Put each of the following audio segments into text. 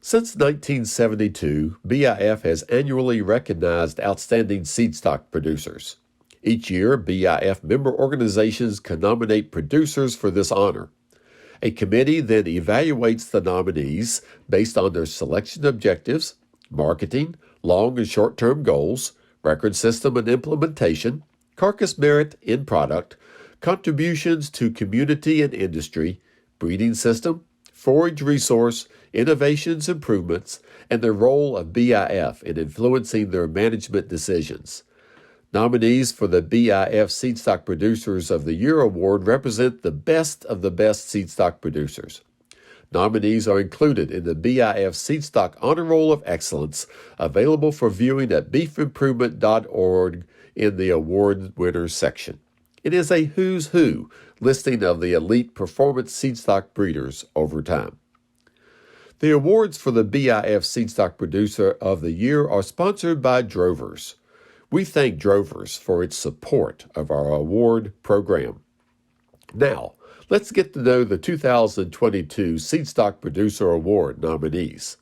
Since 1972, BIF has annually recognized outstanding seedstock producers. Each year, BIF member organizations can nominate producers for this honor. A committee then evaluates the nominees based on their selection objectives, marketing, long and short-term goals, record system and implementation, carcass merit in product, contributions to community and industry, breeding system, forage resource, innovations improvements, and the role of BIF in influencing their management decisions. Nominees for the BIF Seedstock Producers of the Year Award represent the best of the best seedstock producers. Nominees are included in the BIF Seedstock Honor Roll of Excellence, available for viewing at beefimprovement.org in the award winners section. It is a who's who listing of the elite performance seedstock breeders over time. The awards for the BIF Seedstock Producer of the Year are sponsored by Drovers. We thank Drovers for its support of our award program. Now, let's get to know the 2022 Seedstock Producer Award nominees.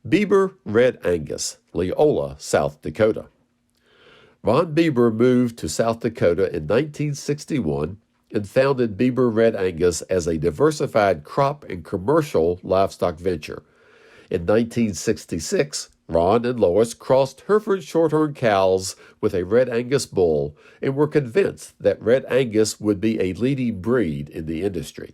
Bieber Red Angus, Leola, South Dakota. Ron Bieber moved to South Dakota in 1961 and founded Bieber Red Angus as a diversified crop and commercial livestock venture. In 1966, Ron and Lois crossed Hereford Shorthorn cows with a Red Angus bull and were convinced that Red Angus would be a leading breed in the industry.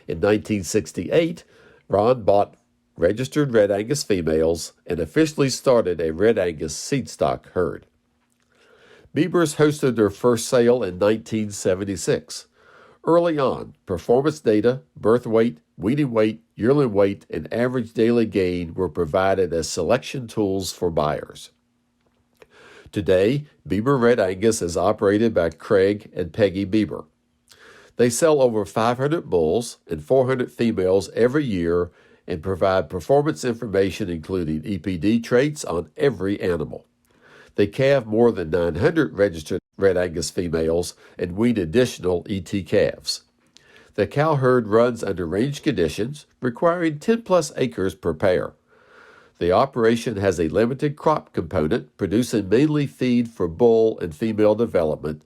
In 1968, Ron bought registered Red Angus females and officially started a Red Angus seedstock herd. Biebers hosted their first sale in 1976. Early on, performance data, birth weight, weaning weight, yearling weight, and average daily gain were provided as selection tools for buyers. Today, Bieber Red Angus is operated by Craig and Peggy Bieber. They sell over 500 bulls and 400 females every year and provide performance information including EPD traits on every animal. They calve more than 900 registered Red Angus females and wean additional ET calves. The cow herd runs under range conditions, requiring 10-plus acres per pair. The operation has a limited crop component, producing mainly feed for bull and female development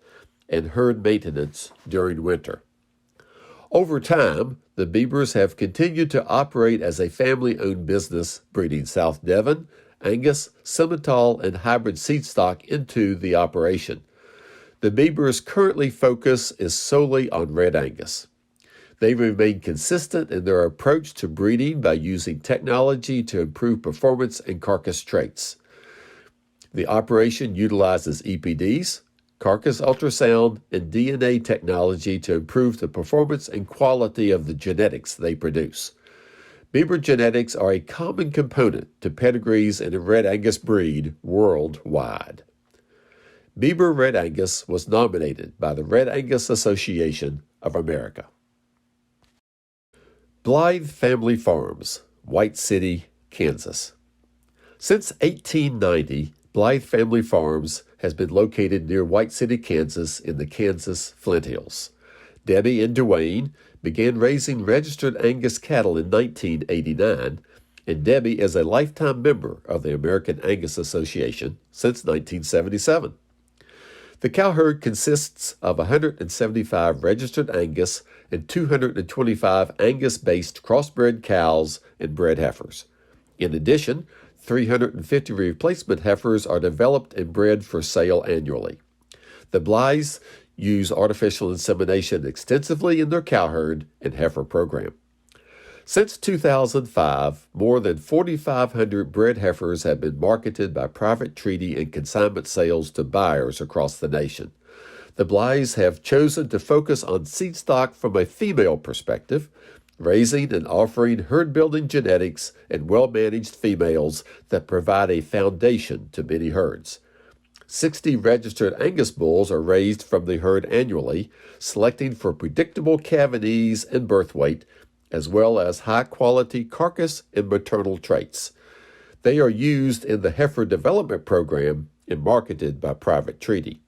and herd maintenance during winter. Over time, the Biebers have continued to operate as a family-owned business, breeding South Devon, Angus, Simmental, and hybrid seed stock into the operation. The Biebers' currently focus is solely on Red Angus. They remain consistent in their approach to breeding by using technology to improve performance and carcass traits. The operation utilizes EPDs, carcass ultrasound, and DNA technology to improve the performance and quality of the genetics they produce. Bieber genetics are a common component to pedigrees in the Red Angus breed worldwide. Bieber Red Angus was nominated by the Red Angus Association of America. Blythe Family Farms, White City, Kansas. Since 1890, Blythe Family Farms has been located near White City, Kansas in the Kansas Flint Hills. Debbie and Dwayne began raising registered Angus cattle in 1989, and Debbie is a lifetime member of the American Angus Association since 1977. The cow herd consists of 175 registered Angus and 225 Angus-based crossbred cows and bred heifers. In addition, 350 replacement heifers are developed and bred for sale annually. The Blythes use artificial insemination extensively in their cow herd and heifer program. Since 2005, more than 4,500 bred heifers have been marketed by private treaty and consignment sales to buyers across the nation. The Blythes have chosen to focus on seed stock from a female perspective, raising and offering herd-building genetics and well-managed females that provide a foundation to many herds. 60 registered Angus bulls are raised from the herd annually, selecting for predictable calving ease and birth weight, as well as high-quality carcass and maternal traits. They are used in the heifer development program and marketed by private treaty.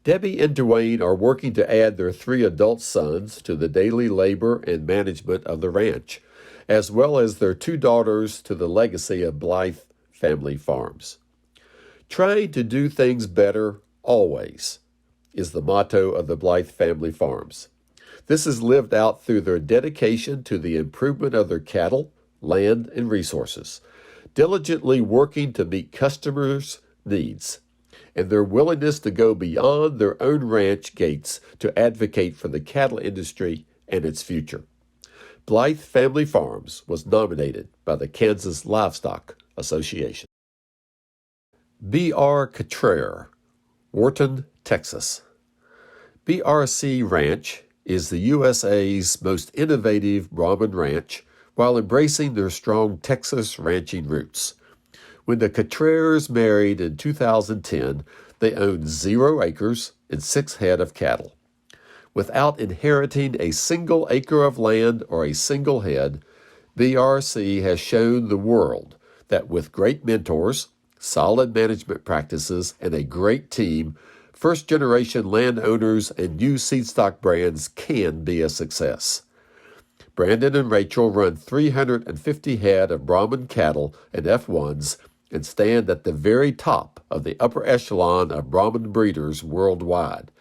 Debbie and Dwayne are working to add their 3 adult sons to the daily labor and management of the ranch. as well as their two daughters to the legacy of Blythe family farms. Trying to do things better always is the motto of the Blythe family farms. This is lived out through their dedication to the improvement of their cattle, land, and resources, diligently working to meet customers' needs, and their willingness to go beyond their own ranch gates to advocate for the cattle industry and its future. Blythe Family Farms was nominated by the Kansas Livestock Association. B.R. Cottrell, Wharton, Texas. BRC Ranch is the USA's most innovative Brahman ranch while embracing their strong Texas ranching roots. When the Cottrells married in 2010, they owned 0 acres and 6 head of cattle. Without inheriting a single acre of land or a single head, BRC has shown the world that with great mentors, solid management practices, and a great team, first-generation landowners and new Seedstock brands can be a success. Brandon and Rachel run 350 head of Brahman cattle and F1s and stand at the very top of the upper echelon of Brahman breeders worldwide.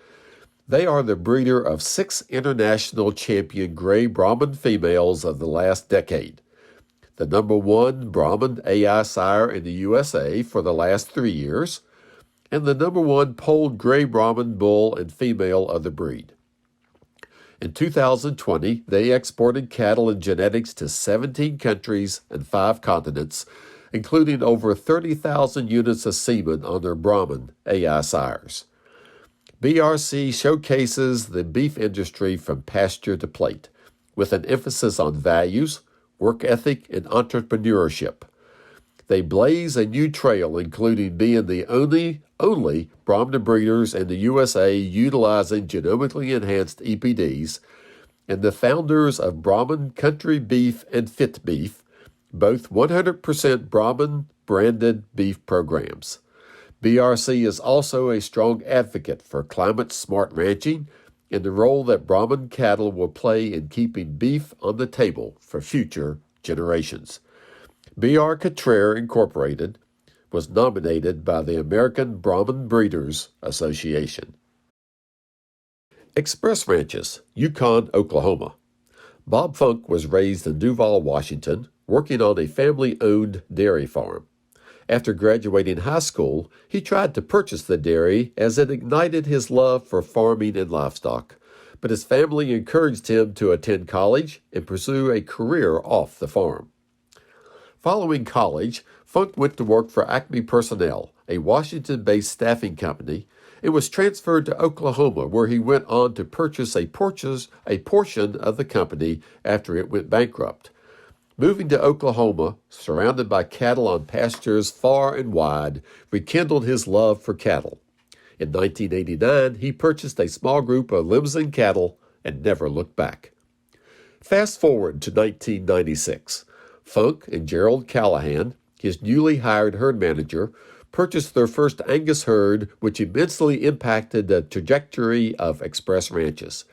They are the breeder of 6 international champion gray Brahman females of the last decade, the #1 Brahman AI sire in the USA for the last 3 years, and the #1 polled gray Brahman bull and female of the breed. In 2020, they exported cattle and genetics to 17 countries and 5 continents, including over 30,000 units of semen on their Brahman AI sires. BRC showcases the beef industry from pasture to plate, with an emphasis on values, work ethic, and entrepreneurship. They blaze a new trail, including being the only Brahman breeders in the USA utilizing genomically enhanced EPDs, and the founders of Brahman Country Beef and Fit Beef, both 100% Brahman branded beef programs. BRC is also a strong advocate for climate-smart ranching and the role that Brahman cattle will play in keeping beef on the table for future generations. B.R. Cottrell Incorporated was nominated by the American Brahman Breeders Association. Express Ranches, Yukon, Oklahoma. Bob Funk was raised in Duvall, Washington, working on a family-owned dairy farm. After graduating high school, he tried to purchase the dairy as it ignited his love for farming and livestock, but his family encouraged him to attend college and pursue a career off the farm. Following college, Funk went to work for Acme Personnel, a Washington-based staffing company, and was transferred to Oklahoma, where he went on to purchase a portion of the company after it went bankrupt. Moving to Oklahoma, surrounded by cattle on pastures far and wide, rekindled his love for cattle. In 1989, he purchased a small group of Limousin cattle and never looked back. Fast forward to 1996. Funk and Gerald Callahan, his newly hired herd manager, purchased their first Angus herd, which immensely impacted the trajectory of Express Ranches.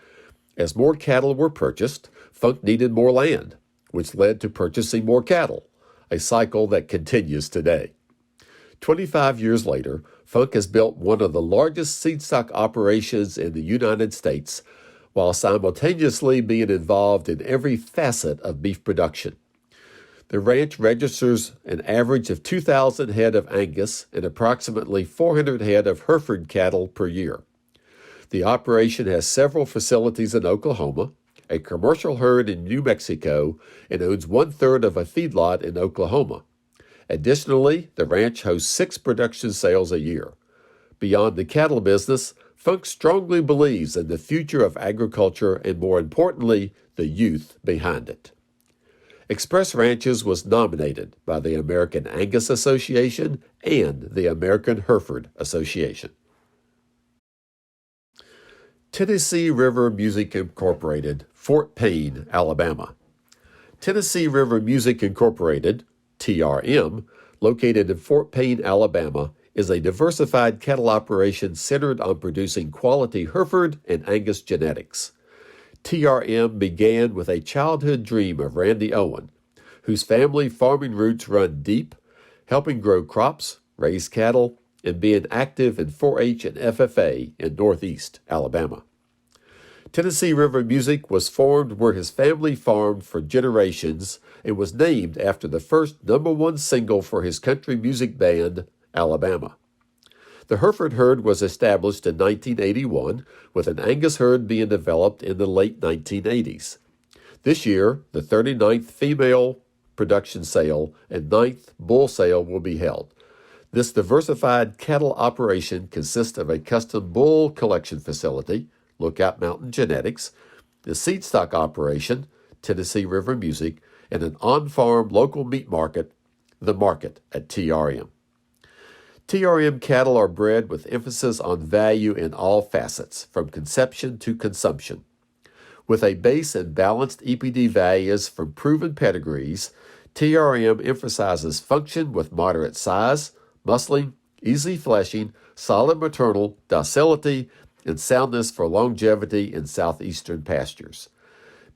As more cattle were purchased, Funk needed more land, which led to purchasing more cattle, a cycle that continues today. 25 years later, Funk has built one of the largest Seedstock operations in the United States, while simultaneously being involved in every facet of beef production. The ranch registers an average of 2,000 head of Angus and approximately 400 head of Hereford cattle per year. The operation has several facilities in Oklahoma, a commercial herd in New Mexico, and owns 1/3 of a feedlot in Oklahoma. Additionally, the ranch hosts 6 production sales a year. Beyond the cattle business, Funk strongly believes in the future of agriculture and, more importantly, the youth behind it. Express Ranches was nominated by the American Angus Association and the American Hereford Association. Tennessee River Music Incorporated, Fort Payne, Alabama. Tennessee River Music Incorporated, TRM, located in Fort Payne, Alabama, is a diversified cattle operation centered on producing quality Hereford and Angus genetics. TRM began with a childhood dream of Randy Owen, whose family farming roots run deep, helping grow crops, raise cattle, and being active in 4-H and FFA in Northeast Alabama. Tennessee River Music was formed where his family farmed for generations and was named after the first #1 single for his country music band, Alabama. The Hereford herd was established in 1981, with an Angus herd being developed in the late 1980s. This year, the 39th female production sale and 9th bull sale will be held. This diversified cattle operation consists of a custom bull collection facility, Lookout Mountain Genetics, the Seedstock operation, Tennessee River Music, and an on-farm local meat market, the Market at TRM. TRM cattle are bred with emphasis on value in all facets, from conception to consumption. With a base and balanced EPD values from proven pedigrees, TRM emphasizes function with moderate size, muscling, easy fleshing, solid maternal, docility, and soundness for longevity in southeastern pastures.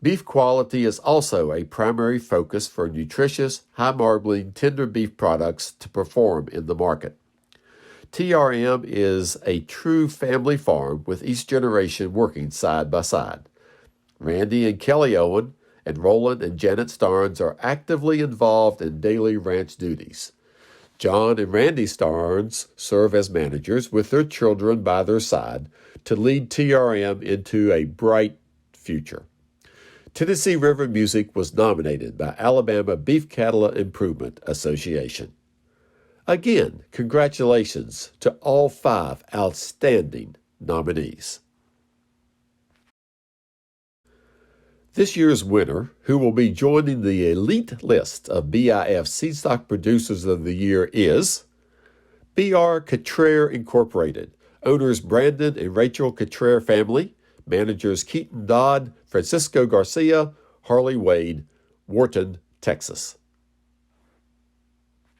Beef quality is also a primary focus for nutritious, high-marbling, tender beef products to perform in the market. TRM is a true family farm with each generation working side by side. Randy and Kelly Owen and Roland and Janet Starnes are actively involved in daily ranch duties. John and Randy Starnes serve as managers with their children by their side to lead TRM into a bright future. Tennessee River Music was nominated by Alabama Beef Cattle Improvement Association. Again, congratulations to all 5 outstanding nominees. This year's winner, who will be joining the elite list of BIF Seedstock Producers of the Year, is BR Cottrell Incorporated, owners Brandon and Rachel Cottrell family, managers Keaton Dodd, Francisco Garcia, Harley Wade, Wharton, Texas.